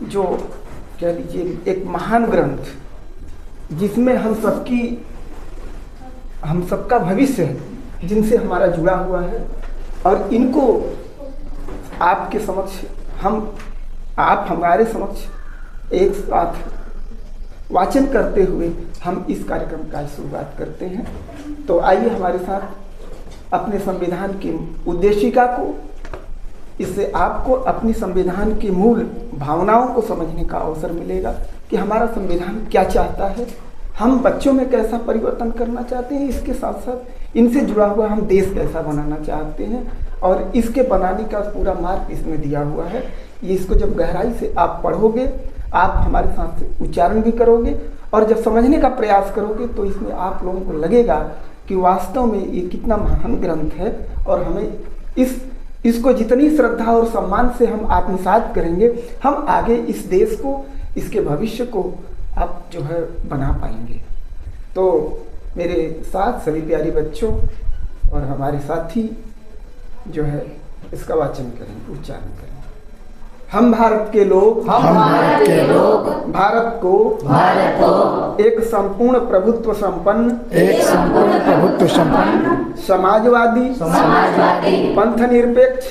जो कह लीजिए एक महान ग्रंथ, जिसमें हम सबका भविष्य है, जिनसे हमारा जुड़ा हुआ है, और इनको आपके समक्ष आप हमारे समक्ष एक साथ वाचन करते हुए हम इस कार्यक्रम का शुरुआत करते हैं। तो आइए हमारे साथ अपने संविधान की उद्देशिका को, इससे आपको अपनी संविधान की मूल भावनाओं को समझने का अवसर मिलेगा कि हमारा संविधान क्या चाहता है, हम बच्चों में कैसा परिवर्तन करना चाहते हैं, इसके साथ साथ इनसे जुड़ा हुआ हम देश कैसा बनाना चाहते हैं, और इसके बनाने का पूरा मार्ग इसमें दिया हुआ है। ये इसको जब गहराई से आप पढ़ोगे, आप हमारे साथ उच्चारण भी करोगे, और जब समझने का प्रयास करोगे तो इसमें आप लोगों को लगेगा कि वास्तव में ये कितना महान ग्रंथ है, और हमें इसको जितनी श्रद्धा और सम्मान से हम आत्मसात करेंगे, हम आगे इस देश को, इसके भविष्य को आप जो है बना पाएंगे। तो मेरे साथ सभी प्यारे बच्चों और हमारे साथी जो है इसका वाचन करें, उच्चारण करें। हम भारत के लोग, भारत को एक संपूर्ण प्रभुत्व संपन्न, समाजवादी, पंथ निरपेक्ष,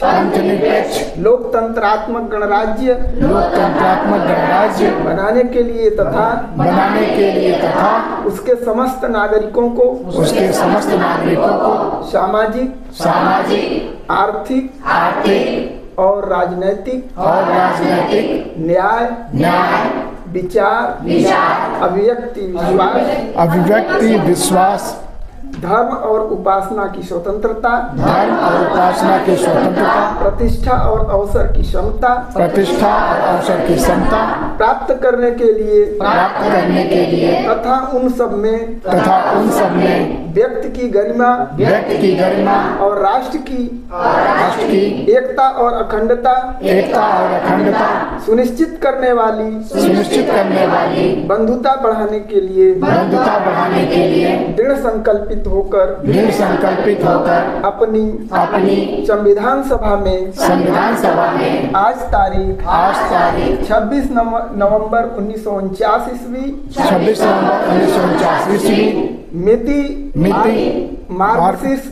लोकतंत्रात्मक गणराज्य बनाने के लिए तथा उसके समस्त नागरिकों को सामाजिक, आर्थिक और राजनैतिक न्याय, विचार, अभिव्यक्ति, विश्वास, धर्म और उपासना की स्वतंत्रता, प्रतिष्ठा और अवसर की क्षमता, प्राप्त करने के लिए तथा उन सब में व्यक्ति की गरिमा और राष्ट्र की एकता और अखंडता सुनिश्चित करने वाली बंधुता बढ़ाने के लिए दृढ़ संकल्पित होकर अपनी संविधान सभा में आज तारीख 26 नवंबर 1949 ईस्वी, मिति मार्क्सिस्ट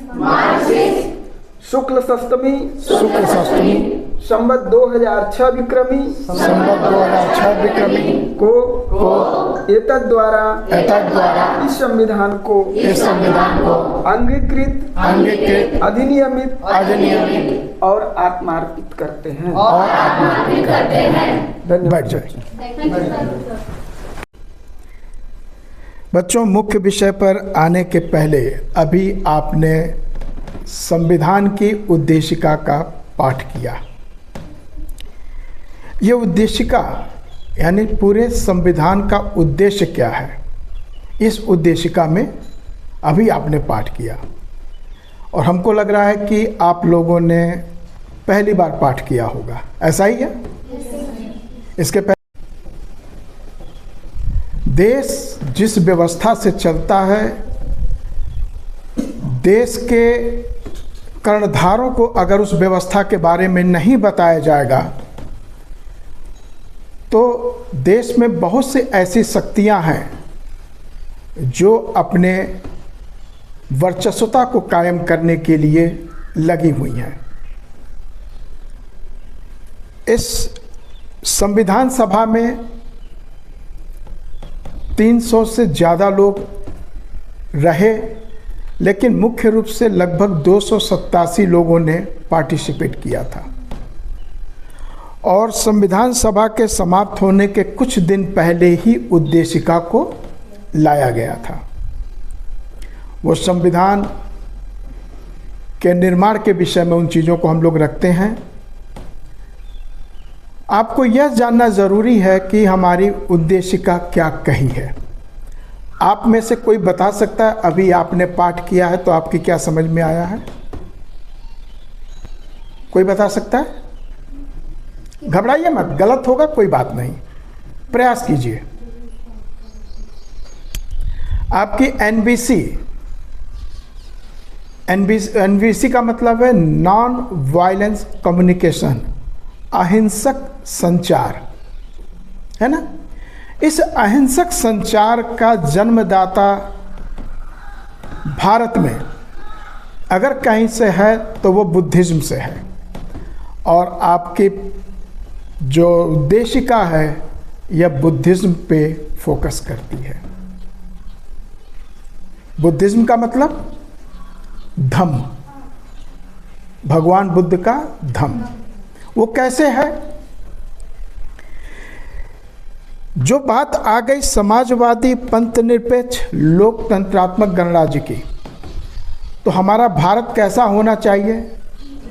शुक्ल सप्तमी संवत 2006 विक्रमी को एतद द्वारा इस संविधान को अंगीकृत, अधिनियमित और आत्मार्पित करते हैं। धन्यवाद। बच्चों, मुख्य विषय पर आने के पहले अभी आपने संविधान की उद्देशिका का पाठ किया। ये उद्देशिका यानी पूरे संविधान का उद्देश्य क्या है, इस उद्देशिका में अभी आपने पाठ किया, और हमको लग रहा है कि आप लोगों ने पहली बार पाठ किया होगा, ऐसा ही है? इसके पहले देश जिस व्यवस्था से चलता है, देश के कर्णधारों को अगर उस व्यवस्था के बारे में नहीं बताया जाएगा तो देश में बहुत से ऐसी शक्तियां हैं जो अपने वर्चस्वता को कायम करने के लिए लगी हुई हैं। इस संविधान सभा में 300 से ज़्यादा लोग रहे, लेकिन मुख्य रूप से लगभग 287 लोगों ने पार्टिसिपेट किया था, और संविधान सभा के समाप्त होने के कुछ दिन पहले ही उद्देशिका को लाया गया था। वो संविधान के निर्माण के विषय में उन चीज़ों को हम लोग रखते हैं। आपको यह जानना ज़रूरी है कि हमारी उद्देशिका क्या कही है। आप में से कोई बता सकता है, अभी आपने पाठ किया है तो आपकी क्या समझ में आया है? कोई बता सकता है? घबराइए मत, गलत होगा कोई बात नहीं, प्रयास कीजिए। आपकी एनवीसी का मतलब है नॉन वायलेंस कम्युनिकेशन, अहिंसक संचार। है ना। इस अहिंसक संचार का जन्मदाता भारत में अगर कहीं से है तो वो बुद्धिज्म से है, और आपकी जो उद्देशिका है यह बुद्धिज्म पे फोकस करती है। बुद्धिज्म का मतलब धम्म, भगवान बुद्ध का धम्म। वो कैसे है? जो बात आ गई समाजवादी पंथ निरपेक्ष लोकतंत्रात्मक गणराज्य की, तो हमारा भारत कैसा होना चाहिए?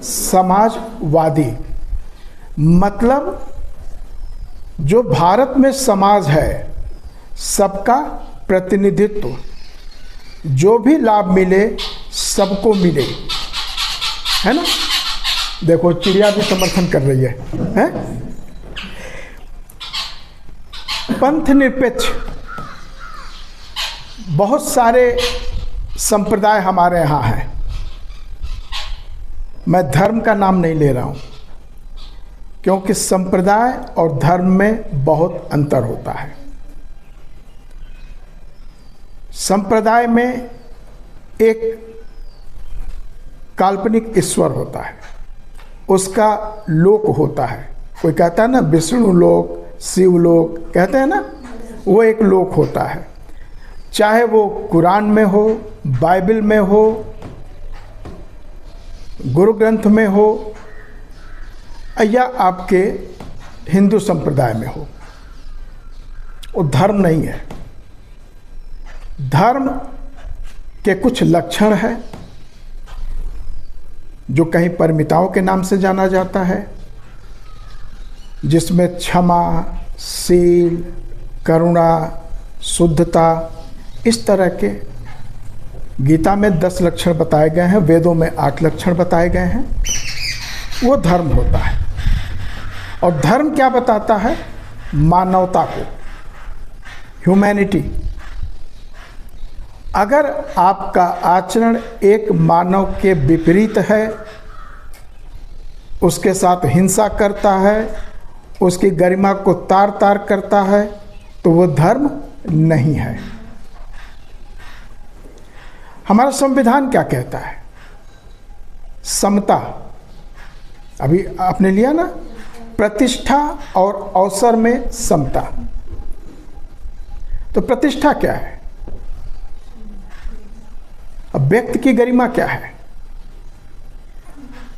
समाजवादी। मतलब जो भारत में समाज है सबका प्रतिनिधित्व, जो भी लाभ मिले सबको मिले, है ना। देखो चिड़िया भी समर्थन कर रही है? पंथ निरपेक्ष बहुत सारे संप्रदाय हमारे यहाँ हैं। मैं धर्म का नाम नहीं ले रहा हूँ, क्योंकि संप्रदाय और धर्म में बहुत अंतर होता है। संप्रदाय में एक काल्पनिक ईश्वर होता है, उसका लोक होता है। कोई कहता है ना विष्णु लोक, शिव लोक कहते हैं ना, वो एक लोक होता है। चाहे वो कुरान में हो, बाइबल में हो, गुरु ग्रंथ में हो, या आपके हिंदू संप्रदाय में हो, वो धर्म नहीं है। धर्म के कुछ लक्षण है जो कहीं परमिताओं के नाम से जाना जाता है, जिसमें क्षमा, शील, करुणा, शुद्धता, इस तरह के गीता में 10 लक्षण बताए गए हैं, वेदों में 8 लक्षण बताए गए हैं। वो धर्म होता है। और धर्म क्या बताता है? मानवता को, ह्यूमैनिटी। अगर आपका आचरण एक मानव के विपरीत है, उसके साथ हिंसा करता है, उसकी गरिमा को तार तार करता है, तो वो धर्म नहीं है। हमारा संविधान क्या कहता है? समता। अभी आपने लिया ना, प्रतिष्ठा और अवसर में समता। तो प्रतिष्ठा क्या है? अब व्यक्ति की गरिमा क्या है?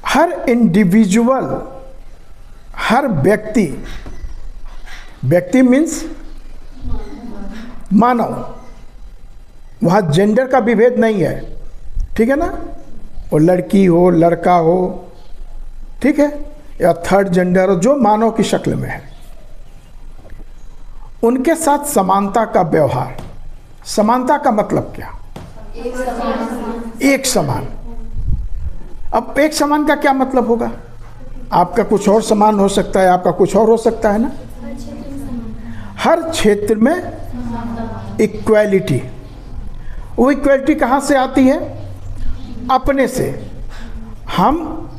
हर इंडिविजुअल, हर व्यक्ति, व्यक्ति मीन्स मानव, वहाँ जेंडर का विभेद नहीं है, ठीक है ना। वो लड़की हो, लड़का हो, ठीक है, या थर्ड जेंडर हो, जो मानव की शक्ल में है, उनके साथ समानता का व्यवहार। समानता का मतलब क्या? एक समान। अब एक समान का क्या मतलब होगा? आपका कुछ और समान हो सकता है, आपका कुछ और हो सकता है ना। हर क्षेत्र में इक्वालिटी। वो इक्वालिटी कहाँ से आती है? अपने से। हम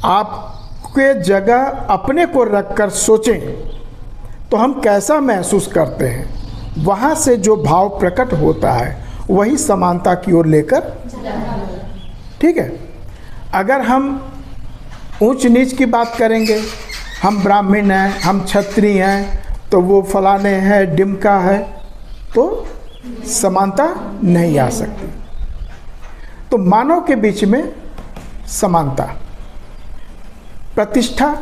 आपके जगह अपने को रखकर सोचें तो हम कैसा महसूस करते हैं, वहाँ से जो भाव प्रकट होता है वही समानता की ओर लेकर, ठीक है। अगर हम ऊंच नीच की बात करेंगे, हम ब्राह्मण हैं, हम क्षत्रिय हैं, तो वो फलाने हैं, डिमका है, तो समानता नहीं आ सकती। तो मानव के बीच में समानता, प्रतिष्ठा,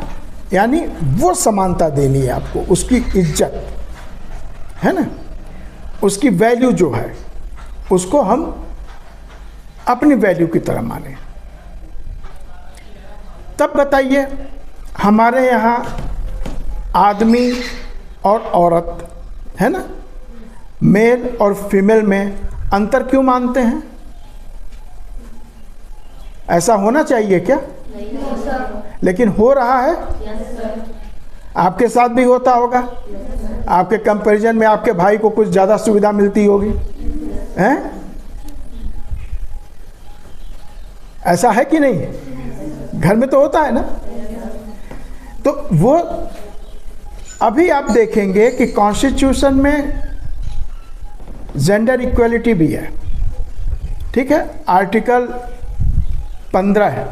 यानी वो समानता देनी है आपको, उसकी इज्जत है ना, उसकी वैल्यू जो है उसको हम अपनी वैल्यू की तरह माने। तब बताइए, हमारे यहाँ आदमी और औरत है ना, मेल और फीमेल में अंतर क्यों मानते हैं? ऐसा होना चाहिए क्या? लेकिन हो रहा है। आपके साथ भी होता होगा। आपके कंपैरिजन में आपके भाई को कुछ ज़्यादा सुविधा मिलती होगी, हैं? ऐसा है कि नहीं? घर में तो होता है ना। तो वो अभी आप देखेंगे कि कॉन्स्टिट्यूशन में जेंडर इक्वलिटी भी है, ठीक है। आर्टिकल 15 है,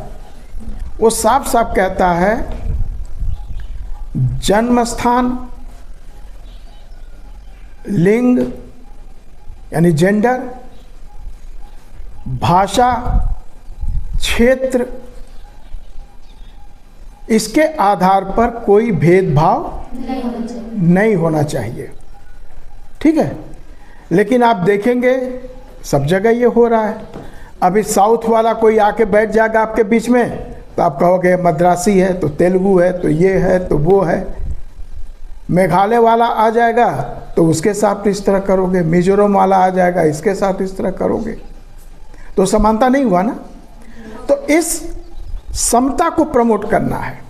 वो साफ साफ कहता है जन्म स्थान, लिंग यानी जेंडर, भाषा, क्षेत्र, इसके आधार पर कोई भेदभाव नहीं होना चाहिए, ठीक है। लेकिन आप देखेंगे सब जगह ये हो रहा है। अभी साउथ वाला कोई आके बैठ जाएगा आपके बीच में तो आप कहोगे मद्रासी है तो तेलुगु है तो ये है तो वो है। मेघालय वाला आ जाएगा तो उसके साथ इस तरह करोगे, मिजोरम वाला आ जाएगा इसके साथ इस तरह करोगे, तो समानता नहीं हुआ ना। तो इस समता को प्रमोट करना है?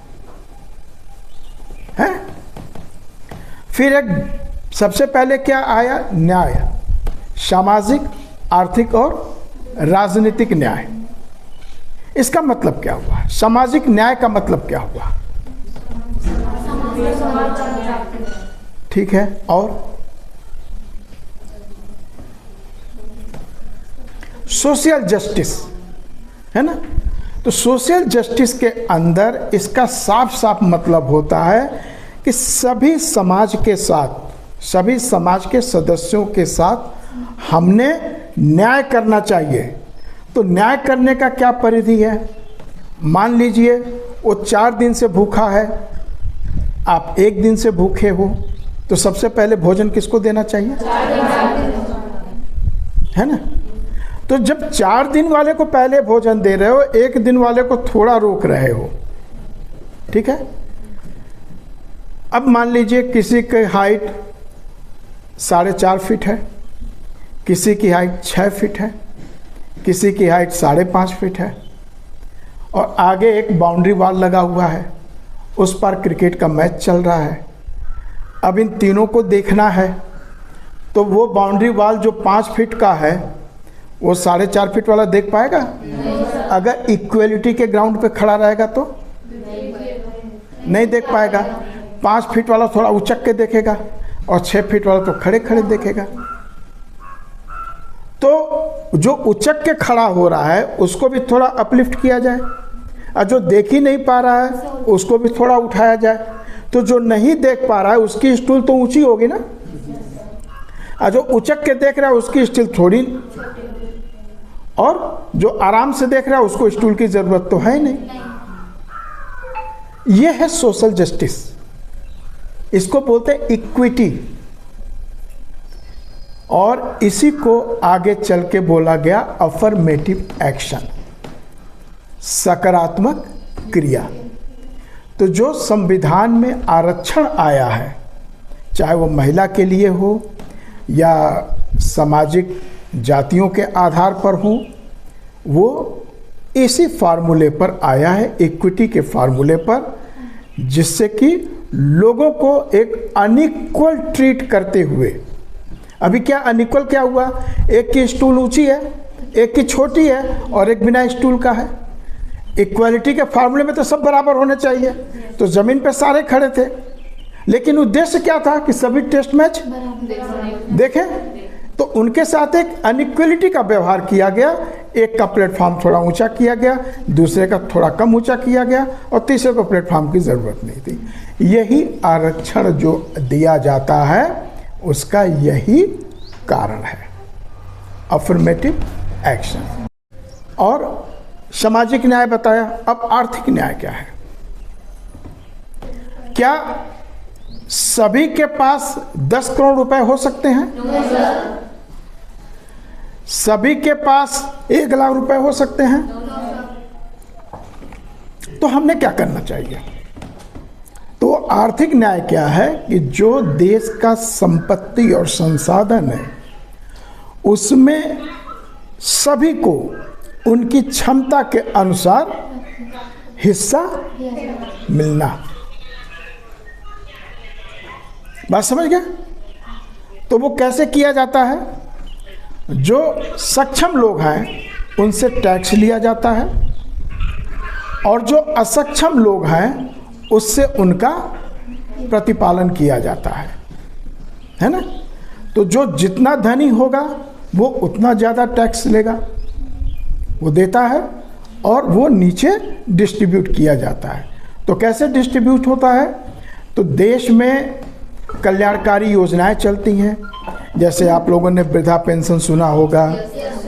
फिर एक सबसे पहले क्या आया? न्याय, सामाजिक, आर्थिक और राजनीतिक न्याय। इसका मतलब क्या हुआ? सामाजिक न्याय का मतलब क्या हुआ? ठीक है। और सोशल जस्टिस है ना। तो सोशल जस्टिस के अंदर इसका साफ साफ मतलब होता है कि सभी समाज के साथ, सभी समाज के सदस्यों के साथ हमने न्याय करना चाहिए। तो न्याय करने का क्या परिधि है? मान लीजिए वो 4 दिन से भूखा है, आप 1 दिन से भूखे हो, तो सबसे पहले भोजन किसको देना चाहिए? है ना। तो जब 4 दिन वाले को पहले भोजन दे रहे हो, 1 दिन वाले को थोड़ा रोक रहे हो, ठीक है। अब मान लीजिए किसी की हाइट 4.5 फीट है, किसी की हाइट 6 फीट है, किसी की हाइट 5.5 फीट है, और आगे एक बाउंड्री वॉल लगा हुआ है, उस पर क्रिकेट का मैच चल रहा है। अब इन तीनों को देखना है, तो वो बाउंड्री वॉल जो 5 फीट का है वो 4.5 फीट वाला देख पाएगा? अगर इक्वलिटी के ग्राउंड पे खड़ा रहेगा तो नहीं देख पाएगा। 5 फीट वाला थोड़ा उचक के देखेगा और 6 फीट वाला तो खड़े खड़े देखेगा। तो जो उचक के खड़ा हो रहा है उसको भी थोड़ा अपलिफ्ट किया जाए, और जो देख ही नहीं पा रहा है उसको भी थोड़ा उठाया जाए। तो जो नहीं देख पा रहा है उसकी स्टूल तो ऊंची होगी ना, और जो उचक के देख रहा है उसकी स्टूल थोड़ी, और जो आराम से देख रहा है उसको स्टूल की जरूरत तो है नहीं। यह है सोशल जस्टिस, इसको बोलते हैं इक्विटी। और इसी को आगे चल के बोला गया अफर्मेटिव एक्शन, सकारात्मक क्रिया। तो जो संविधान में आरक्षण आया है, चाहे वो महिला के लिए हो या सामाजिक जातियों के आधार पर हो, वो इसी फार्मूले पर आया है, इक्विटी के फार्मूले पर, जिससे कि लोगों को एक अनइक्वल ट्रीट करते हुए। अभी क्या अनइक्वल क्या हुआ? एक की स्टूल ऊंची है, एक की छोटी है, और एक बिना स्टूल का है। इक्वालिटी के फार्मूले में तो सब बराबर होने चाहिए, तो जमीन पे सारे खड़े थे, लेकिन उद्देश्य क्या था कि सभी टेस्ट मैच देखें। तो उनके साथ एक अनइक्वलिटी का व्यवहार किया गया। एक का प्लेटफॉर्म थोड़ा ऊंचा किया गया, दूसरे का थोड़ा कम ऊंचा किया गया, और तीसरे को प्लेटफॉर्म की ज़रूरत नहीं थी। यही आरक्षण जो दिया जाता है उसका यही कारण है, अफर्मेटिव एक्शन। और सामाजिक न्याय बताया, अब आर्थिक न्याय क्या है? क्या सभी के पास 10 करोड़ रुपए हो सकते हैं? सभी के पास 1 लाख रुपए हो सकते हैं? तो हमने क्या करना चाहिए? तो आर्थिक न्याय क्या है कि जो देश का संपत्ति और संसाधन है उसमें सभी को उनकी क्षमता के अनुसार हिस्सा मिलना। बात समझ गए? तो वो कैसे किया जाता है? जो सक्षम लोग हैं उनसे टैक्स लिया जाता है, और जो असक्षम लोग हैं उससे उनका प्रतिपालन किया जाता है ना। तो जो जितना धनी होगा वो उतना ज़्यादा टैक्स लेगा, वो देता है और वो नीचे डिस्ट्रीब्यूट किया जाता है। तो कैसे डिस्ट्रीब्यूट होता है? तो देश में कल्याणकारी योजनाएं चलती हैं, जैसे आप लोगों ने वृद्धा पेंशन सुना होगा,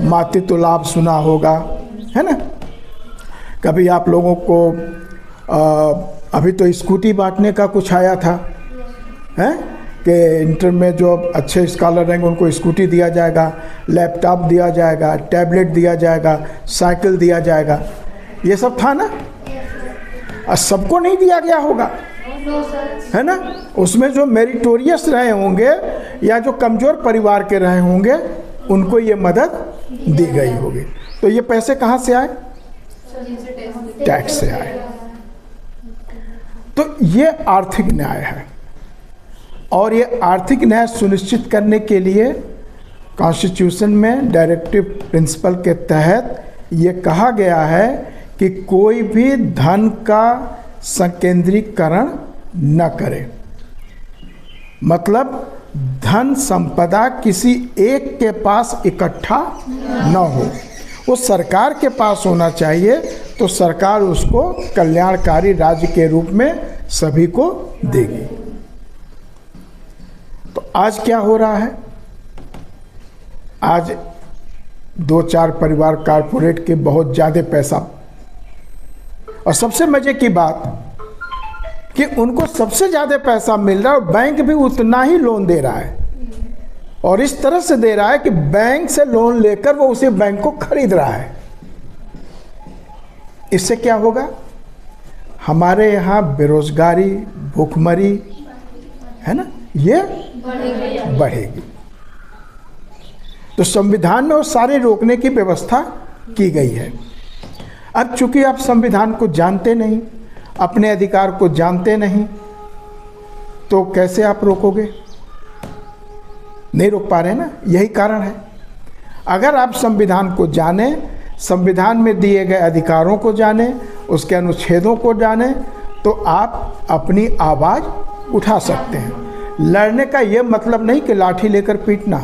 मातृत्व लाभ सुना होगा, है ना। कभी आप लोगों को अभी तो स्कूटी बांटने का कुछ आया था, हैं कि इंटर में जो अच्छे स्कॉलर रहेंगे उनको स्कूटी दिया जाएगा, लैपटॉप दिया जाएगा, टैबलेट दिया जाएगा, साइकिल दिया जाएगा, ये सब था ना। और सबको नहीं दिया गया होगा, है ना। उसमें जो मेरिटोरियस रहे होंगे या जो कमज़ोर परिवार के रहे होंगे उनको ये मदद दी गई होगी। तो ये पैसे कहाँ से आए? टैक्स से आए। तो ये आर्थिक न्याय है, और ये आर्थिक न्याय सुनिश्चित करने के लिए कॉन्स्टिट्यूशन में डायरेक्टिव प्रिंसिपल के तहत ये कहा गया है कि कोई भी धन का संकेंद्रीकरण न करे। मतलब धन संपदा किसी एक के पास इकट्ठा न हो, वो सरकार के पास होना चाहिए, तो सरकार उसको कल्याणकारी राज्य के रूप में सभी को देगी। तो आज क्या हो रहा है? आज 2-4 परिवार कारपोरेट के बहुत ज़्यादा पैसा, और सबसे मजे की बात कि उनको सबसे ज़्यादा पैसा मिल रहा है और बैंक भी उतना ही लोन दे रहा है, और इस तरह से दे रहा है कि बैंक से लोन लेकर वो उसी बैंक को खरीद रहा है। इससे क्या होगा? हमारे यहाँ बेरोजगारी, भूखमरी, है ना, ये बढ़ेगी। तो संविधान में वो सारे रोकने की व्यवस्था की गई है। अब चूंकि आप संविधान को जानते नहीं, अपने अधिकार को जानते नहीं, तो कैसे आप रोकोगे? नहीं रोक पा रहे ना, यही कारण है। अगर आप संविधान को जाने, संविधान में दिए गए अधिकारों को जाने, उसके अनुच्छेदों को जाने, तो आप अपनी आवाज़ उठा सकते हैं। लड़ने का ये मतलब नहीं कि लाठी लेकर पीटना,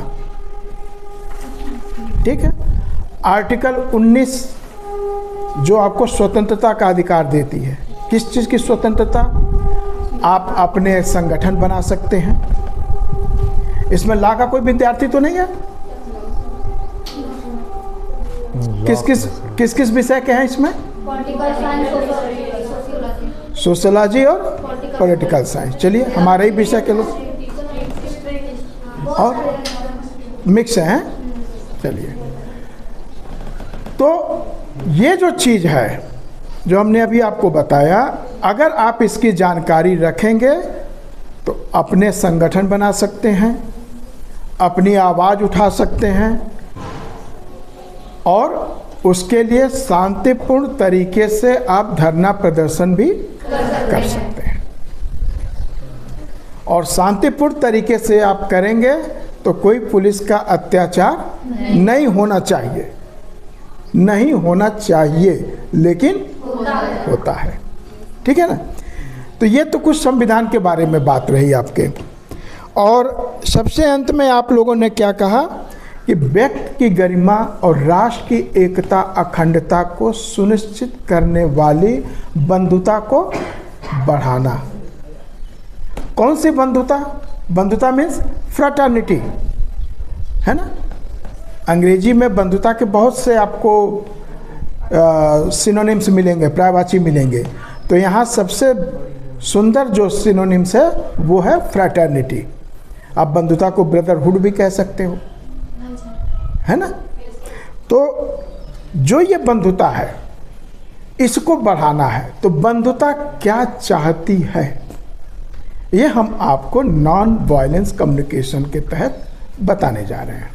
ठीक है। आर्टिकल 19 जो आपको स्वतंत्रता का अधिकार देती है, किस चीज़ की स्वतंत्रता? आप अपने संगठन बना सकते हैं। इसमें ला का कोई विद्यार्थी तो नहीं है? किस किस विषय के हैं इसमें? सोशियोलॉजी और पॉलिटिकल साइंस। चलिए हमारे ही विषय के लोग और मिक्स हैं। चलिए, तो ये जो चीज़ है जो हमने अभी आपको बताया, अगर आप इसकी जानकारी रखेंगे तो अपने संगठन बना सकते हैं, अपनी आवाज़ उठा सकते हैं, और उसके लिए शांतिपूर्ण तरीके से आप धरना प्रदर्शन भी कर सकते हैं। और शांतिपूर्ण तरीके से आप करेंगे तो कोई पुलिस का अत्याचार नहीं होना चाहिए, नहीं होना चाहिए, लेकिन होता है। ठीक है ना। तो ये तो कुछ संविधान के बारे में बात रही आपके। और सबसे अंत में आप लोगों ने क्या कहा कि व्यक्ति की गरिमा और राष्ट्र की एकता अखंडता को सुनिश्चित करने वाली बंधुता को बढ़ाना। कौन सी बंधुता? बंधुता मीन्स फ्रेटर्निटी, है ना। अंग्रेजी में बंधुता के बहुत से आपको सिनोनिम्स मिलेंगे, पर्यायवाची मिलेंगे। तो यहाँ सबसे सुंदर जो सिनोनिम्स है वो है फ्रेटर्निटी। आप बंधुता को ब्रदरहुड भी कह सकते हो, है ना। तो जो ये बंधुता है इसको बढ़ाना है। तो बंधुता क्या चाहती है, ये हम आपको नॉन वायलेंस कम्युनिकेशन के तहत बताने जा रहे हैं।